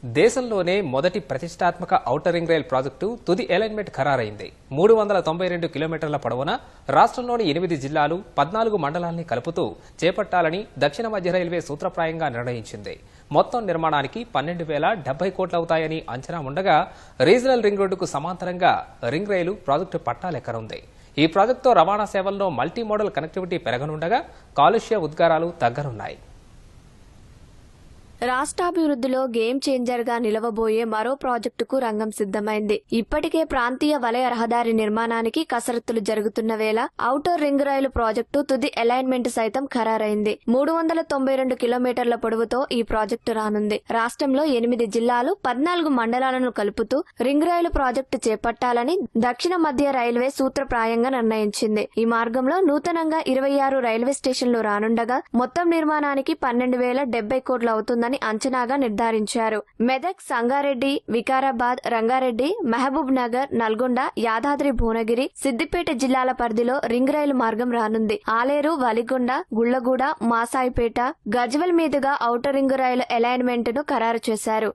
దేశంలోనే మొదటి ప్రతిష్టాత్మక ఔటర్ రింగ్ రైల్ ప్రాజెక్టు తుది అలైన్మెంట్ ఖరారైంది. 392 కిలోమీటర్ల పొడవున రాష్ట్రంలోని 8 జిల్లాలు 14 మండలాల్ని కలుపుతూ చేపట్టాలని దక్షిణ మధ్య రైల్వే సూత్రప్రాయంగా నిర్ణయించింది. మొత్తం నిర్మాణానికి 12,070 కోట్లవుతాయని అంచనా ఉండగా రీజనల్ రింగ్ రోడ్డుకు సమాంతరంగా రింగ్ రైలు ప్రాజెక్టు పట్టాలెక్కనుంది. ఈ ప్రాజెక్టుతో రవాణా సేవల్లో మల్టీ మోడల్ కనెక్టివిటీ పెరగనుండగా కాలుష్య ఉద్గారాలు తగ్గనున్నాయి. రాష్ట్రాభివృద్ధిలో గేమ్ చేంజర్ గా నిలవబోయే మరో ప్రాజెక్టుకు రంగం సిద్ధమైంది. ఇప్పటికే ప్రాంతీయ వలయ రహదారి నిర్మాణానికి కసరత్తులు జరుగుతున్న వేళ ఔటర్ రింగ్ రైలు ప్రాజెక్టు తుది అలైన్మెంట్ సైతం ఖరారైంది. 392 కిలోమీటర్ల పొడవుతో ఈ ప్రాజెక్టు రానుంది. రాష్ట్రంలో 8 జిల్లాలు 14 మండలాలను కలుపుతూ రింగ్ రైలు ప్రాజెక్టు చేపట్టాలని దక్షిణ మధ్య రైల్వే సూత్రప్రాయంగా నిర్ణయించింది. ఈ మార్గంలో నూతనంగా 26 రైల్వే స్టేషన్లు రానుండగా మొత్తం నిర్మాణానికి 12,070 కోట్లు అవుతుందని అంచనాగా నిర్ధారించారు. మెదక్, సంగారెడ్డి, వికారాబాద్, రంగారెడ్డి, మహబూబ్ నగర్, నల్గొండ, యాదాద్రి భువనగిరి, సిద్దిపేట జిల్లాల పరిధిలో రింగ్ రైలు మార్గం రానుంది. ఆలేరు, వలిగొండ, గుళ్లగూడ, మాసాయిపేట, గజ్వెల్ మీదుగా ఔటర్ రింగ్ రైలు అలైన్మెంట్ ను ఖరారు చేశారు.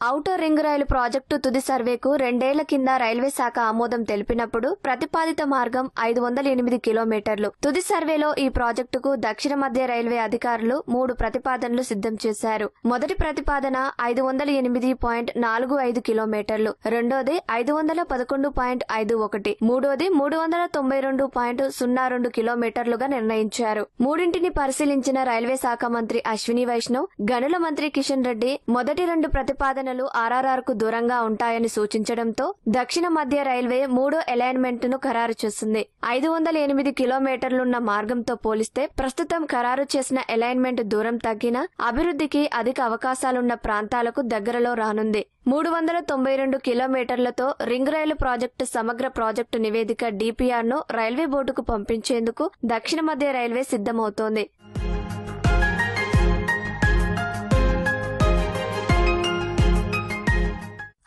ఔటర్ రింగ్ రైలు ప్రాజెక్టు తుది సర్వేకు 2 ఏళ్ల కింద రైల్వే శాఖ ఆమోదం తెలిపినప్పుడు ప్రతిపాదిత మార్గం 508 కిలోమీటర్లు. తుది సర్వేలో ఈ ప్రాజెక్టుకు దక్షిణ మధ్య రైల్వే అధికారులు 3 ప్రతిపాదనలు సిద్ధం చేశారు. మొదటి ప్రతిపాదన 508.45 కిలోమీటర్లు, రెండోది 511.51, మూడోది 392.02 కిలోమీటర్లుగా నిర్ణయించారు. మూడింటిని పరిశీలించిన రైల్వే శాఖ మంత్రి అశ్విని వైష్ణవ్, గనుల మంత్రి కిషన్ రెడ్డి మొదటి 2 ప్రతిపాదనలు ఆర్ఆర్ఆర్ కు దూరంగా ఉంటాయని సూచించడంతో దక్షిణ మధ్య రైల్వే 3వ అలైన్మెంట్ ను ఖరారు చేసింది. 508 కిలోమీటర్లున్న మార్గంతో పోలిస్తే ప్రస్తుతం ఖరారు చేసిన అలైన్మెంట్ దూరం తగ్గినా అభివృద్ధికి అధిక అవకాశాలున్న ప్రాంతాలకు దగ్గరలో రానుంది. 392 కిలోమీటర్లతో రింగ్ రైలు ప్రాజెక్టు సమగ్ర ప్రాజెక్టు నివేదిక డిపిఆర్ ను రైల్వే బోర్డుకు పంపించేందుకు దక్షిణ మధ్య రైల్వే సిద్ధమవుతోంది.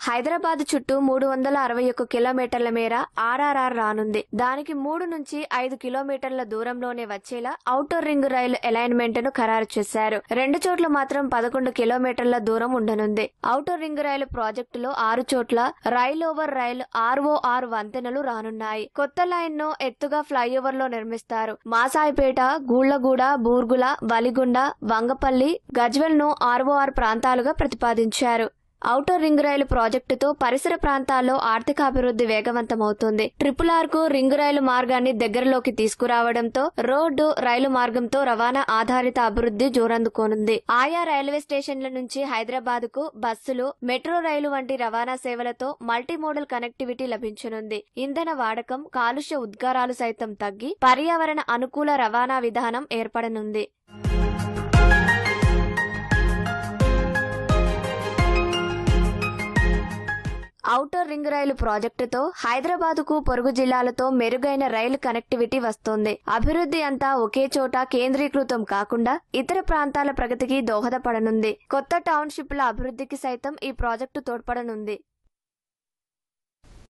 హైదరాబాద్ చుట్టూ 361 కిలోమీటర్ల మేర ఆర్ఆర్ఆర్ రానుంది. దానికి 3 నుంచి 5 కిలోమీటర్ల దూరంలోనే వచ్చేలా ఔటర్ రింగ్ రైలు అలైన్మెంట్ ను ఖరారు చేశారు. 2 చోట్ల మాత్రం 11 కిలోమీటర్ల దూరం ఉండనుంది. ఔటర్ రింగ్ రైలు ప్రాజెక్టులో 6 చోట్ల రైల్ ఓవర్ రైల్ ROR వంతెనలు రానున్నాయి. కొత్త లైన్ ను ఎత్తుగా ఫ్లైఓవర్ లో నిర్మిస్తారు. మాసాయిపేట, గూళ్లగూడ, బూర్గుల, వలిగొండ, వంగపల్లి, గజ్వెల్ ను ROR ప్రాంతాలుగా ప్రతిపాదించారు. ఔటర్ రింగ్ రైలు ప్రాజెక్టుతో పరిసర ప్రాంతాల్లో ఆర్థికాభివృద్ధి వేగవంతమవుతుంది. RRR కు రింగ్ రైలు మార్గాన్ని దగ్గరలోకి తీసుకురావడంతో రోడ్డు, రైలు మార్గంతో రవాణా ఆధారిత అభివృద్ధి జోరందుకోనుంది. ఆయా రైల్వే స్టేషన్ల నుంచి హైదరాబాద్ కు బస్సులు, మెట్రో రైలు వంటి రవాణా సేవలతో మల్టీ మోడల్ కనెక్టివిటీ లభించనుంది. ఇంధన వాడకం, కాలుష్య ఉద్గారాలు సైతం తగ్గి పర్యావరణ అనుకూల రవాణా విధానం ఏర్పడనుంది. ఔటర్ రింగ్ రైలు ప్రాజెక్టుతో హైదరాబాద్ కు పొరుగు జిల్లాలతో మెరుగైన రైలు కనెక్టివిటీ వస్తోంది. అభివృద్ధి అంతా ఒకే చోట కేంద్రీకృతం కాకుండా ఇతర ప్రాంతాల ప్రగతికి దోహదపడనుంది. కొత్త టౌన్షిప్ల అభివృద్ధికి సైతం ఈ ప్రాజెక్టు తోడ్పడనుంది.